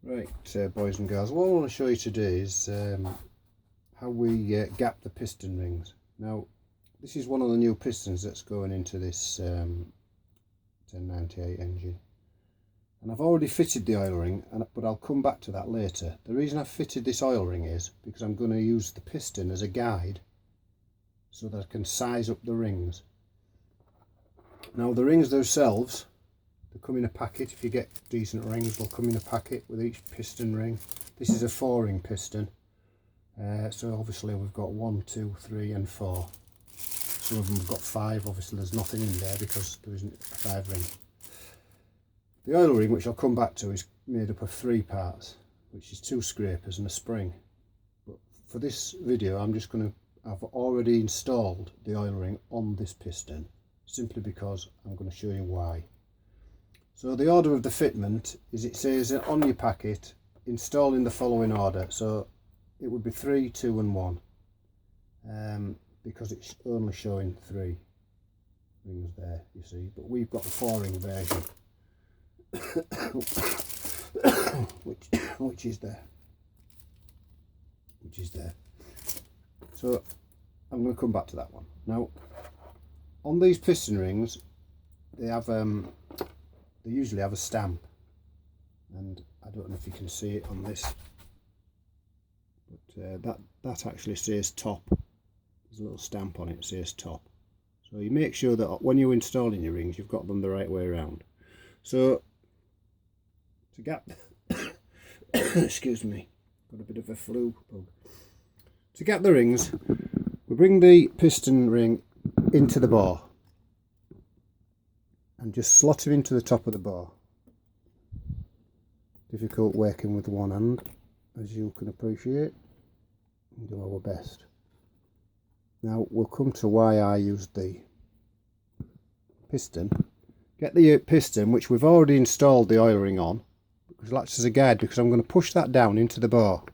Right, boys and girls, what I want to show you today is how we gap the piston rings. Now, this is one of the new pistons that's going into this 1098 engine. And I've already fitted the oil ring, but I'll come back to that later. The reason I've fitted this oil ring is because I'm going to use the piston as a guide so that I can size up the rings. Now, the rings themselves, they come in a packet. If you get decent rings, they'll come in a packet with each piston ring. This is a 4-ring piston, so obviously we've got 1, 2, 3 and 4. Some of them have got 5. Obviously there's nothing in there because there isn't a 5-ring. The oil ring, which I'll come back to, is made up of 3 parts, which is 2 scrapers and a spring. But for this video I've already installed the oil ring on this piston, simply because I'm going to show you why. So the order of the fitment is, it says on your packet, install in the following order. So it would be 3, 2 and 1, because it's only showing 3 rings there, you see, but we've got the 4-ring version which is there, so I'm going to come back to that one. Now, on these piston rings, they have they usually have a stamp, and I don't know if you can see it on this, but that actually says top. There's a little stamp on it that says top. So you make sure that when you're installing your rings, you've got them the right way around. So to gap excuse me, got a bit of a flu bug. To gap the rings, we bring the piston ring into the bore and just slot him into the top of the bar. Difficult working with one hand, as you can appreciate. We'll do our best. Now we'll come to why I used the piston. Get the piston, which we've already installed the oil ring on, because it acts as a guide, because I'm going to push that down into the bar,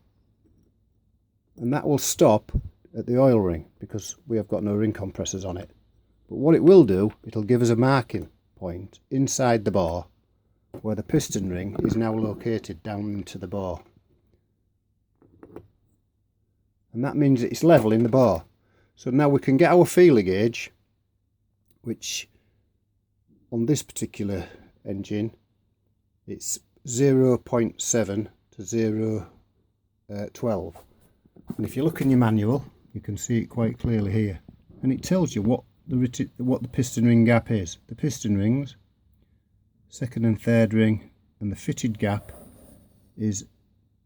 and that will stop at the oil ring because we have got no ring compressors on it. But what it will do, it'll give us a marking point inside the bar where the piston ring is now located down into the bar, and that means it's level in the bar. So now we can get our feeler gauge, which on this particular engine it's 0.7 to 0.12, and if you look in your manual you can see it quite clearly here, and it tells you what the piston ring gap is. The piston rings, 2nd and 3rd ring, and the fitted gap is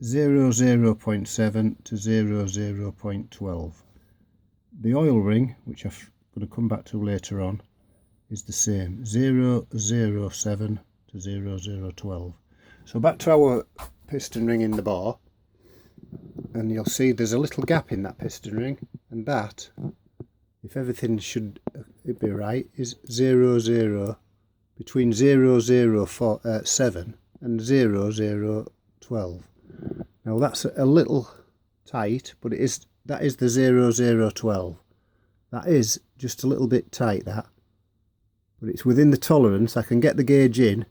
0.7 to 0.12. The oil ring, which I'm going to come back to later on, is the same, 0.07 to 0.012. So back to our piston ring in the bar, and you'll see there's a little gap in that piston ring, and that, if everything should be right, is 0.0, between 0.047 and 0.012. Now that's a little tight, but that is the 0.012. That is just a little bit tight, that, but it's within the tolerance. I can get the gauge in,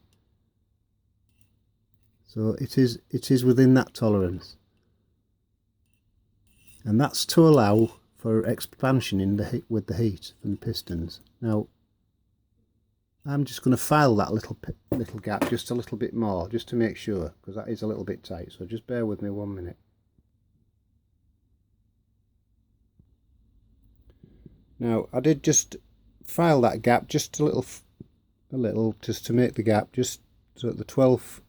so it is within that tolerance, and that's to allow for expansion in the with the heat from the pistons. Now I'm just going to file that little gap just a little bit more, just to make sure, because that is a little bit tight. So just bear with me 1 minute. Now I did just file that gap just a little just to make the gap, just so that the 12th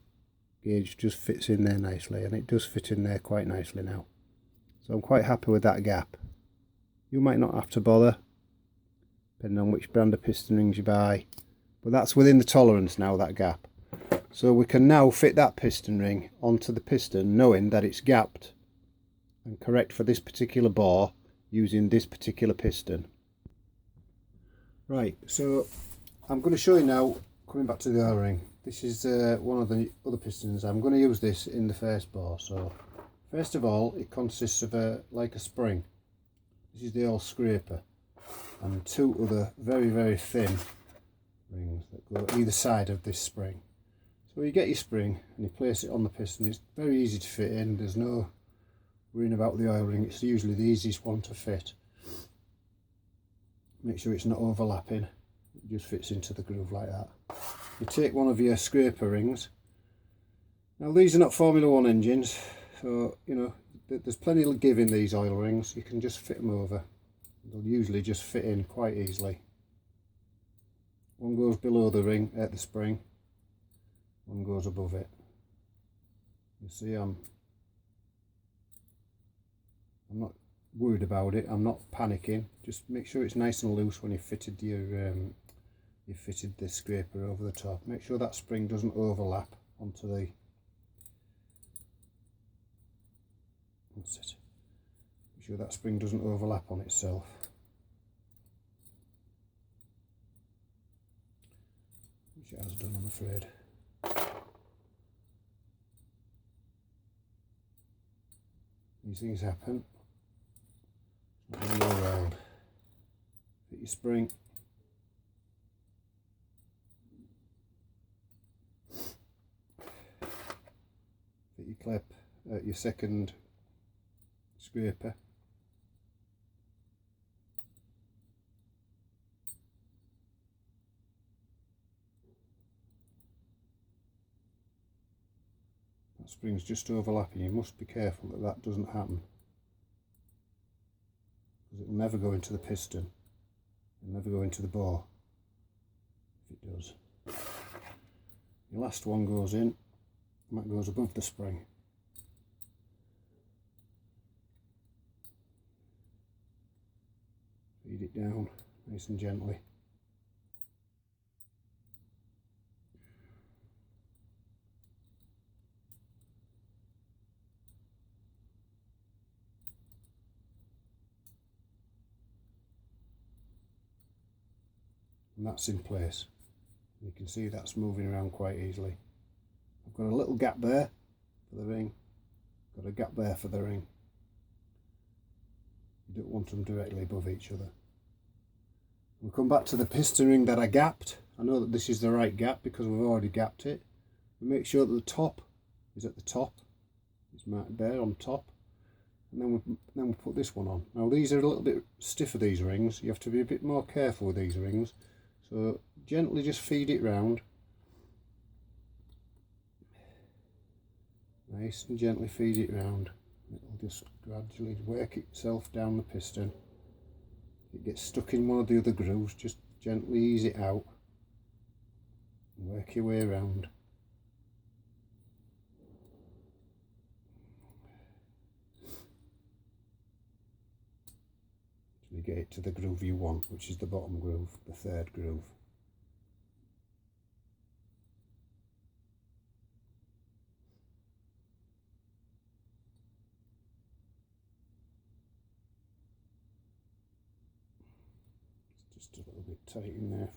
gauge just fits in there nicely, and it does fit in there quite nicely now. So I'm quite happy with that gap. You might not have to bother, depending on which brand of piston rings you buy, but that's within the tolerance now, that gap. So we can now fit that piston ring onto the piston, knowing that it's gapped and correct for this particular bore using this particular piston. Right, so I'm going to show you now, coming back to the oil ring. This is one of the other pistons. I'm going to use this in the first bore. So first of all, it consists of like a spring. This is the oil scraper, and 2 other very thin rings that go either side of this spring. So So you get your spring and you place it on the piston. It's very easy to fit in, there's no worrying about the oil ring, it's usually the easiest one to fit. Make sure it's not overlapping, it just fits into the groove like that. You take one of your scraper rings. Now these are not Formula 1 engines, so you know there's plenty of give in these oil rings, you can just fit them over. They'll usually just fit in quite easily. One goes below the ring at the spring, one goes above it. You see I'm not worried about it, I'm not panicking. Just make sure it's nice and loose when you fitted the scraper over the top. Make sure that spring doesn't overlap onto the, that's it. Make sure that spring doesn't overlap on itself. Which it has done, I'm afraid. These things happen. It's not going to go around. Fit your spring. Fit your clip at your second scraper. That spring's just overlapping, you must be careful that that doesn't happen, because it will never go into the piston, it'll never go into the bore if it does. Your last one goes in, and that goes above the spring. Feed it down nice and gently. And that's in place. You can see that's moving around quite easily. I've got a little gap there for the ring, got a gap there for the ring. You don't want them directly above each other. We'll come back to the piston ring that I gapped. I know that this is the right gap because we've already gapped it. We make sure that the top is at the top. It's marked there on top. And then we'll put this one on. Now these are a little bit stiffer, these rings. You have to be a bit more careful with these rings. So gently just feed it round. Nice and gently feed it round. It'll just gradually work itself down the piston. If it gets stuck in one of the other grooves, just gently ease it out and work your way around. Until you get it to the groove you want, which is the bottom groove, the third groove. Just a little bit tight in there.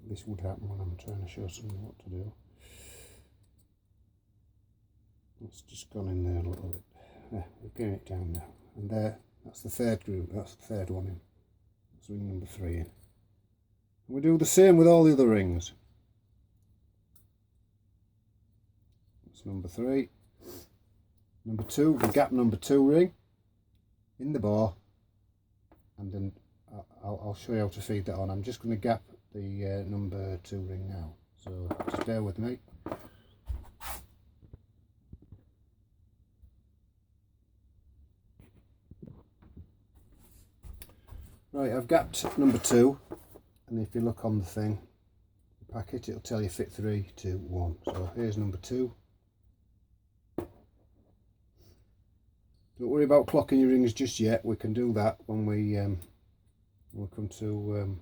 This would happen when I'm trying to show someone what to do. It's just gone in there a little bit. Yeah, we're getting it down now. And there, that's the third groove, that's the third one in. That's ring number 3 in. And we do the same with all the other rings. That's number 3. Number 2, the gap number 2 ring in the bore, and then I'll show you how to feed that on. I'm just going to gap the number 2 ring now, so just bear with me. Right, I've gapped number 2, and if you look on the thing, the packet, it'll tell you fit 3, 2, 1. So here's number 2. Don't worry about clocking your rings just yet. We can do that when we come to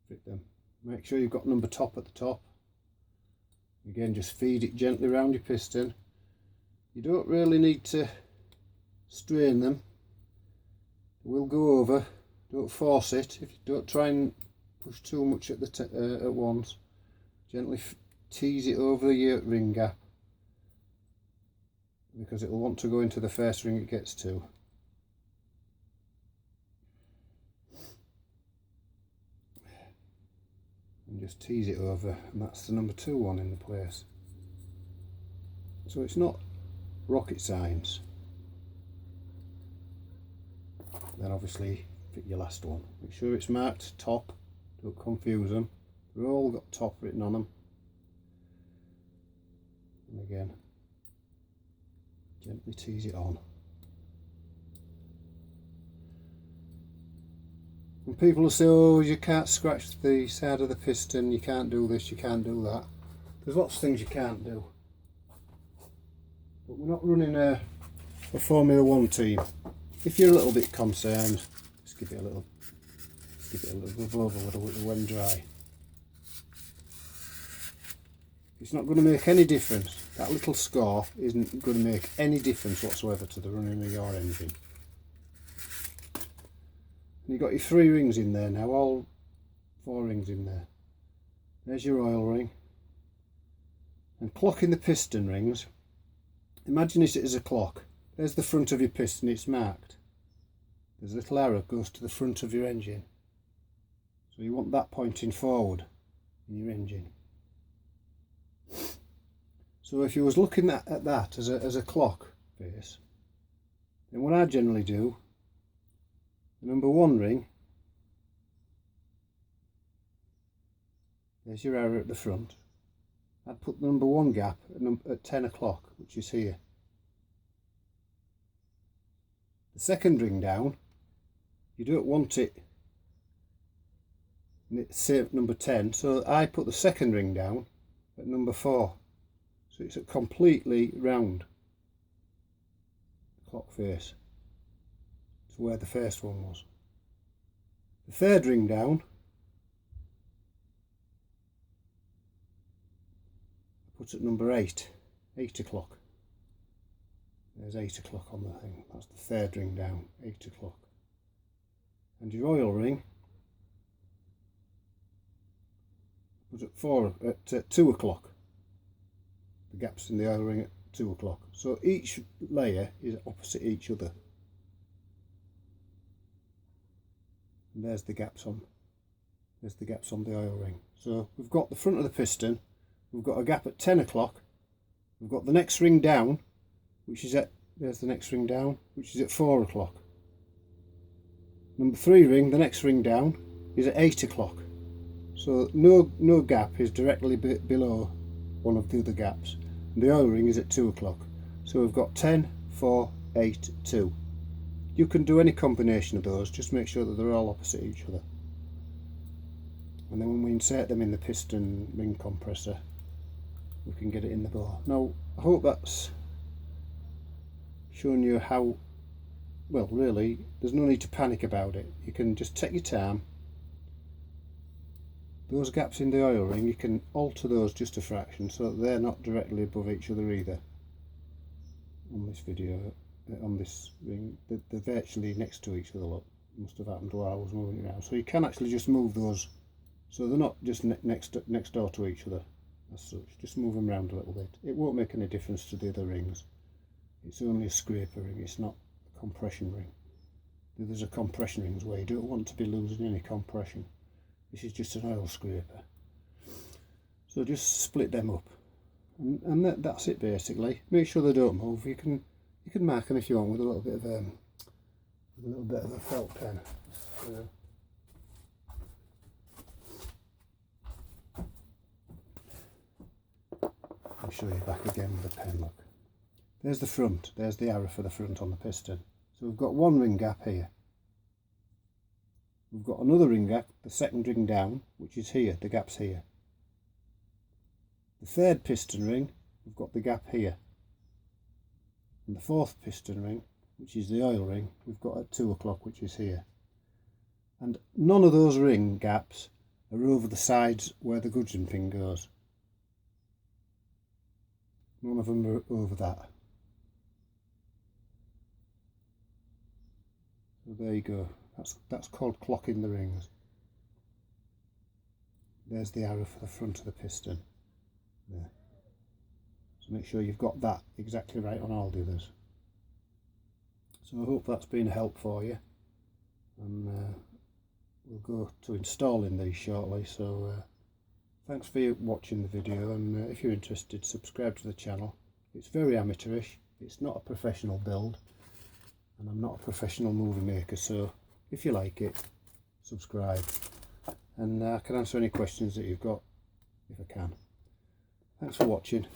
fit them. Make sure you've got number top at the top. Again, just feed it gently around your piston. You don't really need to strain them. It will go over. Don't force it. If you don't try and push too much at at once. Gently tease it over your ring gap, because it will want to go into the first ring it gets to. just tease it over, and that's the number 2 one in the place. So it's not rocket science. Then obviously fit your last one. Make sure it's marked top, don't confuse them. They've all got top written on them. And again, gently tease it on. And people will say, oh, you can't scratch the side of the piston, you can't do this, you can't do that. There's lots of things you can't do. But we're not running a Formula 1 team. If you're a little bit concerned, just give it a little rub over when dry. It's not going to make any difference. That little score isn't going to make any difference whatsoever to the running of your engine. And you've got your 3 rings in there now, all 4 rings in there. There's your oil ring. And clocking the piston rings, imagine it as a clock. There's the front of your piston, it's marked. There's a little arrow that goes to the front of your engine. So you want that pointing forward in your engine. So if you was looking at that as a clock face, then what I generally do, the number 1 ring, there's your arrow at the front. I'd put the number 1 gap at 10 o'clock, which is here. The second ring down, you don't want it say number 10, so I put the second ring down at number 4, so it's a completely round clock face to where the first one was. The third ring down, I put at number 8 o'clock. There's 8 o'clock on the thing. That's the third ring down, 8 o'clock. And your oil ring, put at 2 o'clock. The gaps in the oil ring at 2 o'clock. So each layer is opposite each other. And there's the gaps on. There's the gaps on the oil ring. So we've got the front of the piston. We've got a gap at 10 o'clock. We've got the next ring down, which is at, there's the next ring down, which is at 4 o'clock. Number 3 ring, the next ring down, is at 8 o'clock. So no gap is directly below one of the other gaps. And the oil ring is at 2 o'clock. So we've got 10, 4, 8, 2. You can do any combination of those, just make sure that they're all opposite each other. And then when we insert them in the piston ring compressor, we can get it in the bore. Now, I hope that's shown you how, well, really, there's no need to panic about it. You can just take your time. Those gaps in the oil ring, you can alter those just a fraction so that they're not directly above each other either. On this video, on this ring, they're virtually next to each other. Look, must have happened while I was moving it around. So you can actually just move those so they're not just next door to each other as such. Just move them around a little bit. It won't make any difference to the other rings. It's only a scraper ring, it's not a compression ring. There's a compression rings where you don't want to be losing any compression. This is just an oil scraper. So just split them up, and that's it basically. Make sure they don't move. You can mark them if you want with a little bit of a felt pen. I'll show you back again with a pen. Look, there's the front. There's the arrow for the front on the piston. So we've got 1 ring gap here. We've got another ring gap, the second ring down, which is here, the gap's here. The third piston ring, we've got the gap here. And the fourth piston ring, which is the oil ring, we've got at 2 o'clock, which is here. And none of those ring gaps are over the sides where the gudgeon pin goes. None of them are over that. So there you go. That's called clocking the rings. There's the arrow for the front of the piston. There. So make sure you've got that exactly right on all the others. So I hope that's been a help for you. And we'll go to installing these shortly. So Thanks for watching the video, and if you're interested, subscribe to the channel. It's very amateurish, it's not a professional build, and I'm not a professional movie maker, so if you like it, subscribe, and I can answer any questions that you've got if I can. Thanks for watching.